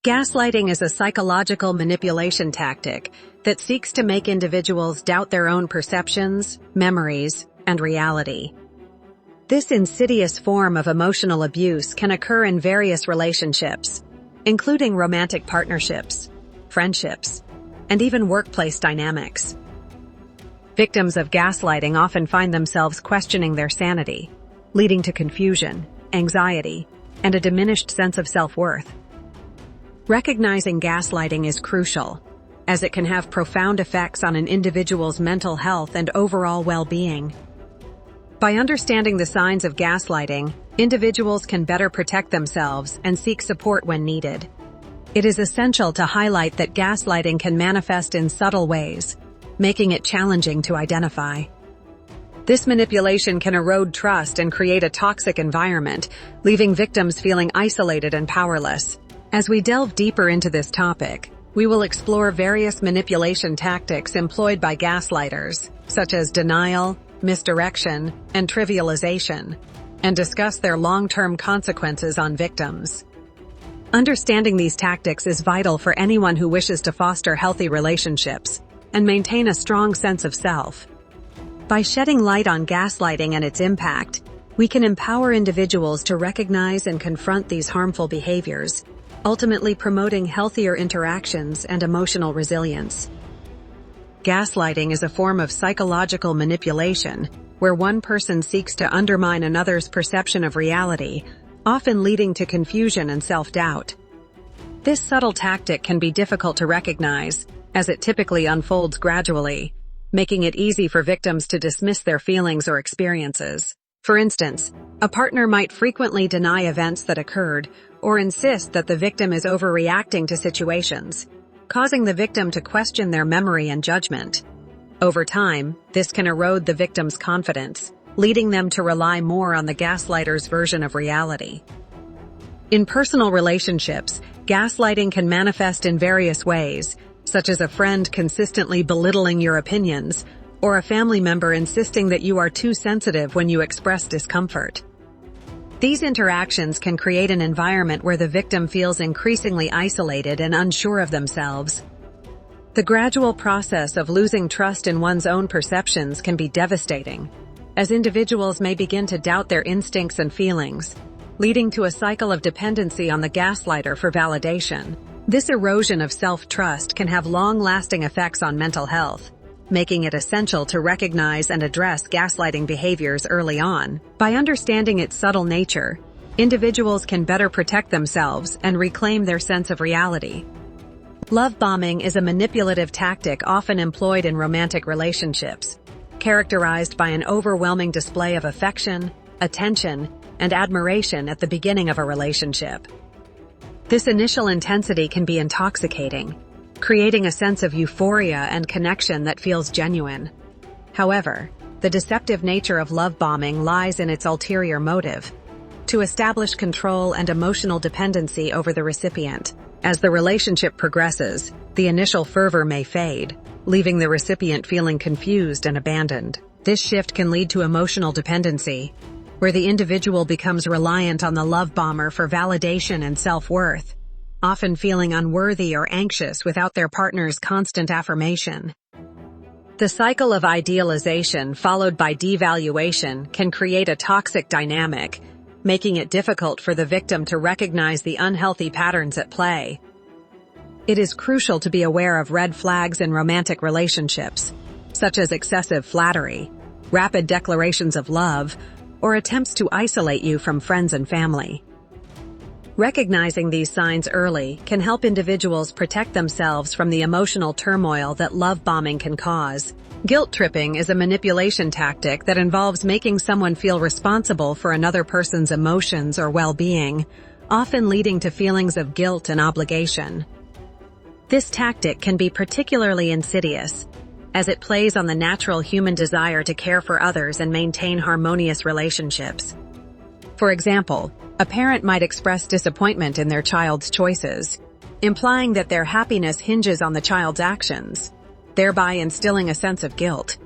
Gaslighting is a psychological manipulation tactic that seeks to make individuals doubt their own perceptions, memories, and reality. This insidious form of emotional abuse can occur in various relationships, including romantic partnerships, friendships, and even workplace dynamics. Victims of gaslighting often find themselves questioning their sanity, leading to confusion, anxiety, and a diminished sense of self-worth. Recognizing gaslighting is crucial, as it can have profound effects on an individual's mental health and overall well-being. By understanding the signs of gaslighting, individuals can better protect themselves and seek support when needed. It is essential to highlight that gaslighting can manifest in subtle ways, making it challenging to identify. This manipulation can erode trust and create a toxic environment, leaving victims feeling isolated and powerless. As we delve deeper into this topic, we will explore various manipulation tactics employed by gaslighters, such as denial, misdirection, and trivialization, and discuss their long-term consequences on victims. Understanding these tactics is vital for anyone who wishes to foster healthy relationships and maintain a strong sense of self. By shedding light on gaslighting and its impact, we can empower individuals to recognize and confront these harmful behaviors, ultimately promoting healthier interactions and emotional resilience. Gaslighting is a form of psychological manipulation where one person seeks to undermine another's perception of reality, often leading to confusion and self-doubt. This subtle tactic can be difficult to recognize, as it typically unfolds gradually, making it easy for victims to dismiss their feelings or experiences. For instance, a partner might frequently deny events that occurred or insist that the victim is overreacting to situations, causing the victim to question their memory and judgment. Over time, this can erode the victim's confidence, leading them to rely more on the gaslighter's version of reality. In personal relationships, gaslighting can manifest in various ways, such as a friend consistently belittling your opinions, or a family member insisting that you are too sensitive when you express discomfort. These interactions can create an environment where the victim feels increasingly isolated and unsure of themselves. The gradual process of losing trust in one's own perceptions can be devastating, as individuals may begin to doubt their instincts and feelings, leading to a cycle of dependency on the gaslighter for validation. This erosion of self-trust can have long-lasting effects on mental health, making it essential to recognize and address gaslighting behaviors early on. By understanding its subtle nature, individuals can better protect themselves and reclaim their sense of reality. Love bombing is a manipulative tactic often employed in romantic relationships, characterized by an overwhelming display of affection, attention, and admiration at the beginning of a relationship. This initial intensity can be intoxicating, creating a sense of euphoria and connection that feels genuine. However, the deceptive nature of love bombing lies in its ulterior motive: to establish control and emotional dependency over the recipient. As the relationship progresses, the initial fervor may fade, leaving the recipient feeling confused and abandoned. This shift can lead to emotional dependency, where the individual becomes reliant on the love bomber for validation and self-worth, often feeling unworthy or anxious without their partner's constant affirmation. The cycle of idealization followed by devaluation can create a toxic dynamic, making it difficult for the victim to recognize the unhealthy patterns at play. It is crucial to be aware of red flags in romantic relationships, such as excessive flattery, rapid declarations of love, or attempts to isolate you from friends and family. Recognizing these signs early can help individuals protect themselves from the emotional turmoil that love bombing can cause. Guilt tripping is a manipulation tactic that involves making someone feel responsible for another person's emotions or well-being, often leading to feelings of guilt and obligation. This tactic can be particularly insidious, as it plays on the natural human desire to care for others and maintain harmonious relationships. For example, a parent might express disappointment in their child's choices, implying that their happiness hinges on the child's actions, thereby instilling a sense of guilt.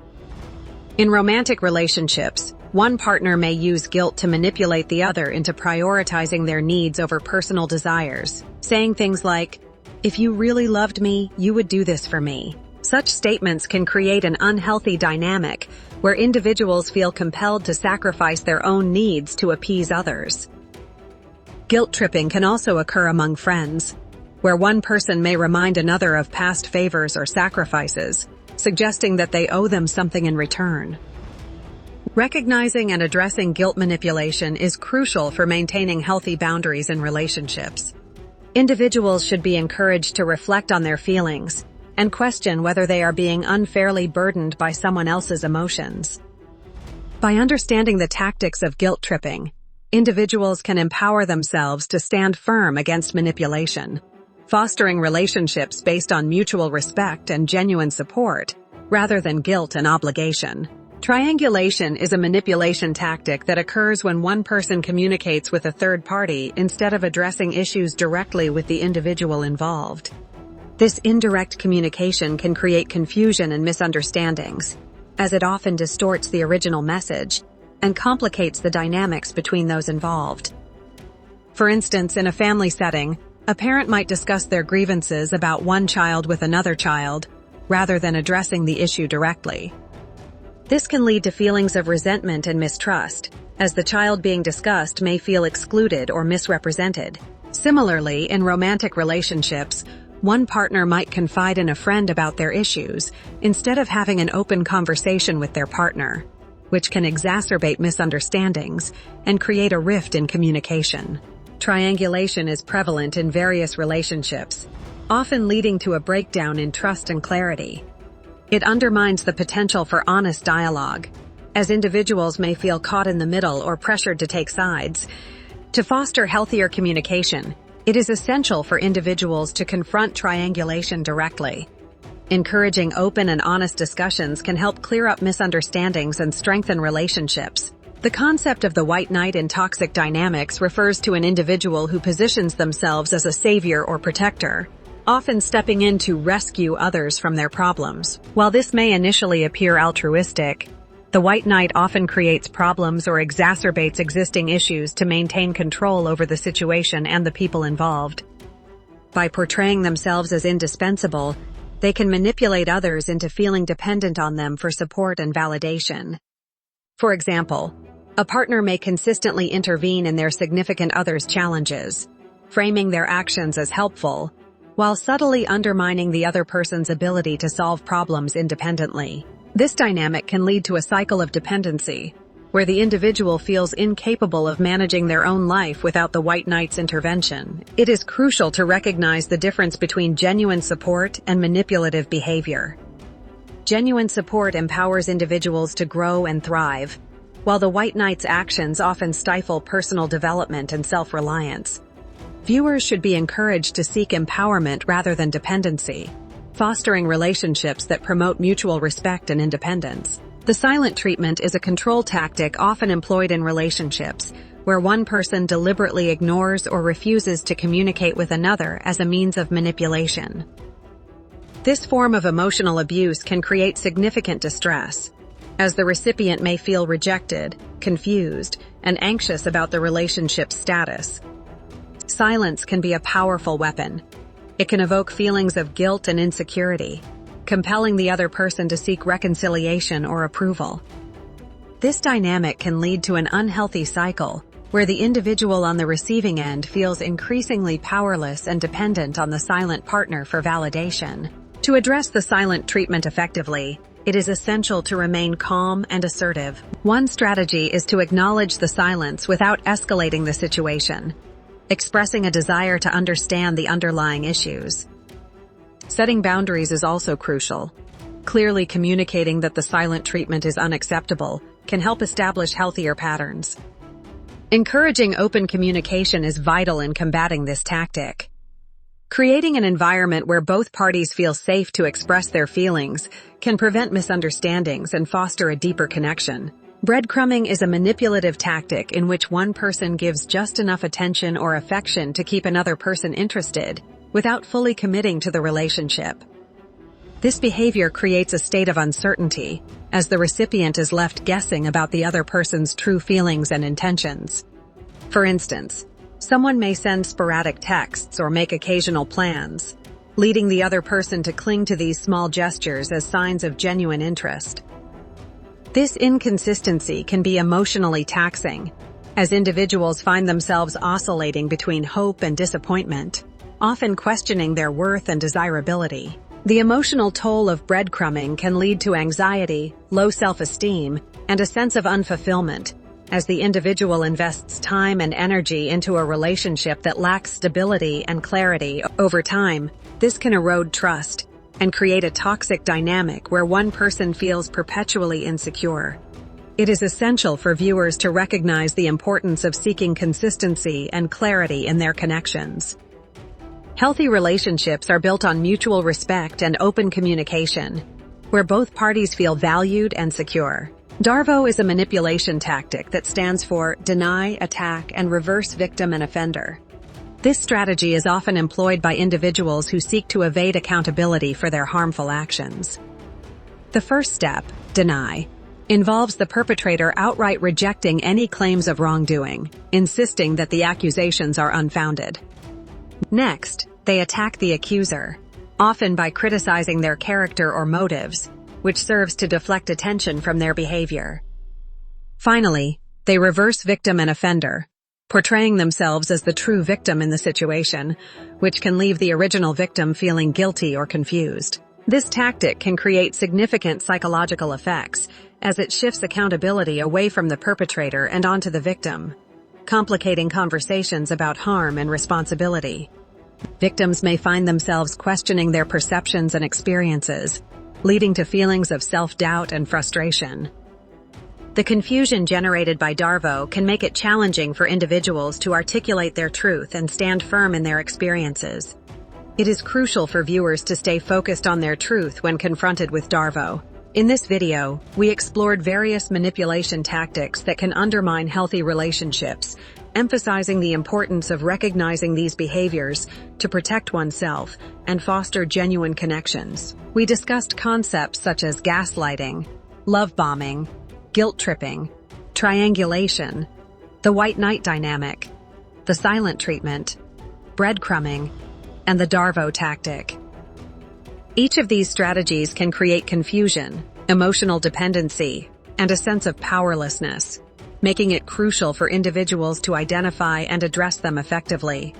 In romantic relationships, One partner may use guilt to manipulate the other into prioritizing their needs over personal desires, saying things like, "If you really loved me, you would do this for me." Such statements can create an unhealthy dynamic where individuals feel compelled to sacrifice their own needs to appease others. Guilt tripping can also occur among friends, where one person may remind another of past favors or sacrifices, suggesting that they owe them something in return. Recognizing and addressing guilt manipulation is crucial for maintaining healthy boundaries in relationships. Individuals should be encouraged to reflect on their feelings and question whether they are being unfairly burdened by someone else's emotions. By understanding the tactics of guilt tripping, individuals can empower themselves to stand firm against manipulation, fostering relationships based on mutual respect and genuine support, rather than guilt and obligation. Triangulation is a manipulation tactic that occurs when one person communicates with a third party instead of addressing issues directly with the individual involved. This indirect communication can create confusion and misunderstandings, as it often distorts the original message and complicates the dynamics between those involved. For instance, in a family setting, a parent might discuss their grievances about one child with another child, rather than addressing the issue directly. This can lead to feelings of resentment and mistrust, as the child being discussed may feel excluded or misrepresented. Similarly, in romantic relationships, one partner might confide in a friend about their issues instead of having an open conversation with their partner, which can exacerbate misunderstandings and create a rift in communication. Triangulation is prevalent in various relationships, often leading to a breakdown in trust and clarity. It undermines the potential for honest dialogue, as individuals may feel caught in the middle or pressured to take sides. To foster healthier communication, it is essential for individuals to confront triangulation directly. Encouraging open and honest discussions can help clear up misunderstandings and strengthen relationships. The concept of the white knight in toxic dynamics refers to an individual who positions themselves as a savior or protector, often stepping in to rescue others from their problems. While this may initially appear altruistic, the white knight often creates problems or exacerbates existing issues to maintain control over the situation and the people involved. By portraying themselves as indispensable, they can manipulate others into feeling dependent on them for support and validation. For example, a partner may consistently intervene in their significant other's challenges, framing their actions as helpful, while subtly undermining the other person's ability to solve problems independently. This dynamic can lead to a cycle of dependency, where the individual feels incapable of managing their own life without the white knight's intervention. It is crucial to recognize the difference between genuine support and manipulative behavior. Genuine support empowers individuals to grow and thrive, while the white knight's actions often stifle personal development and self-reliance. Viewers should be encouraged to seek empowerment rather than dependency, fostering relationships that promote mutual respect and independence. The silent treatment is a control tactic often employed in relationships, where one person deliberately ignores or refuses to communicate with another as a means of manipulation. This form of emotional abuse can create significant distress, as the recipient may feel rejected, confused, and anxious about the relationship's status. Silence can be a powerful weapon. It can evoke feelings of guilt and insecurity, compelling the other person to seek reconciliation or approval. This dynamic can lead to an unhealthy cycle, where the individual on the receiving end feels increasingly powerless and dependent on the silent partner for validation. To address the silent treatment effectively, it is essential to remain calm and assertive. One strategy is to acknowledge the silence without escalating the situation, expressing a desire to understand the underlying issues. Setting boundaries is also crucial. Clearly communicating that the silent treatment is unacceptable can help establish healthier patterns. Encouraging open communication is vital in combating this tactic. Creating an environment where both parties feel safe to express their feelings can prevent misunderstandings and foster a deeper connection. Breadcrumbing is a manipulative tactic in which one person gives just enough attention or affection to keep another person interested, without fully committing to the relationship. This behavior creates a state of uncertainty, as the recipient is left guessing about the other person's true feelings and intentions. For instance, someone may send sporadic texts or make occasional plans, leading the other person to cling to these small gestures as signs of genuine interest. This inconsistency can be emotionally taxing, as individuals find themselves oscillating between hope and disappointment, often questioning their worth and desirability. The emotional toll of breadcrumbing can lead to anxiety, low self-esteem, and a sense of unfulfillment, as the individual invests time and energy into a relationship that lacks stability and clarity. Over time, this can erode trust and create a toxic dynamic where one person feels perpetually insecure. It is essential for viewers to recognize the importance of seeking consistency and clarity in their connections. Healthy relationships are built on mutual respect and open communication, where both parties feel valued and secure. DARVO is a manipulation tactic that stands for deny, attack, and reverse victim and offender. This strategy is often employed by individuals who seek to evade accountability for their harmful actions. The first step, deny, involves the perpetrator outright rejecting any claims of wrongdoing, insisting that the accusations are unfounded. Next, they attack the accuser, often by criticizing their character or motives, which serves to deflect attention from their behavior. Finally, they reverse victim and offender, portraying themselves as the true victim in the situation, which can leave the original victim feeling guilty or confused. This tactic can create significant psychological effects, as it shifts accountability away from the perpetrator and onto the victim, complicating conversations about harm and responsibility. Victims may find themselves questioning their perceptions and experiences, leading to feelings of self-doubt and frustration. The confusion generated by DARVO can make it challenging for individuals to articulate their truth and stand firm in their experiences. It is crucial for viewers to stay focused on their truth when confronted with DARVO. In this video, we explored various manipulation tactics that can undermine healthy relationships, emphasizing the importance of recognizing these behaviors to protect oneself and foster genuine connections. We discussed concepts such as gaslighting, love bombing, guilt tripping, triangulation, the white knight dynamic, the silent treatment, breadcrumbing, and the DARVO tactic. Each of these strategies can create confusion, emotional dependency, and a sense of powerlessness, making it crucial for individuals to identify and address them effectively.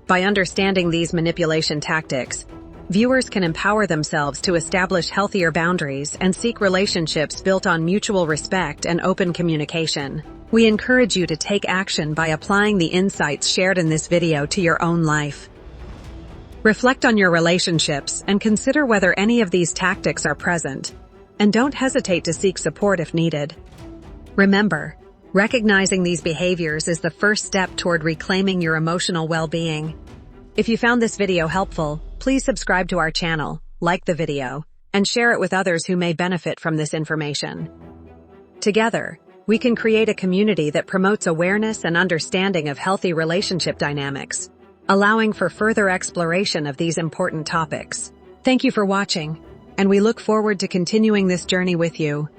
By understanding these manipulation tactics, viewers can empower themselves to establish healthier boundaries and seek relationships built on mutual respect and open communication. We encourage you to take action by applying the insights shared in this video to your own life. Reflect on your relationships and consider whether any of these tactics are present, and don't hesitate to seek support if needed. Remember, recognizing these behaviors is the first step toward reclaiming your emotional well-being. If you found this video helpful, please subscribe to our channel, like the video, and share it with others who may benefit from this information. Together, we can create a community that promotes awareness and understanding of healthy relationship dynamics, allowing for further exploration of these important topics. Thank you for watching, and we look forward to continuing this journey with you.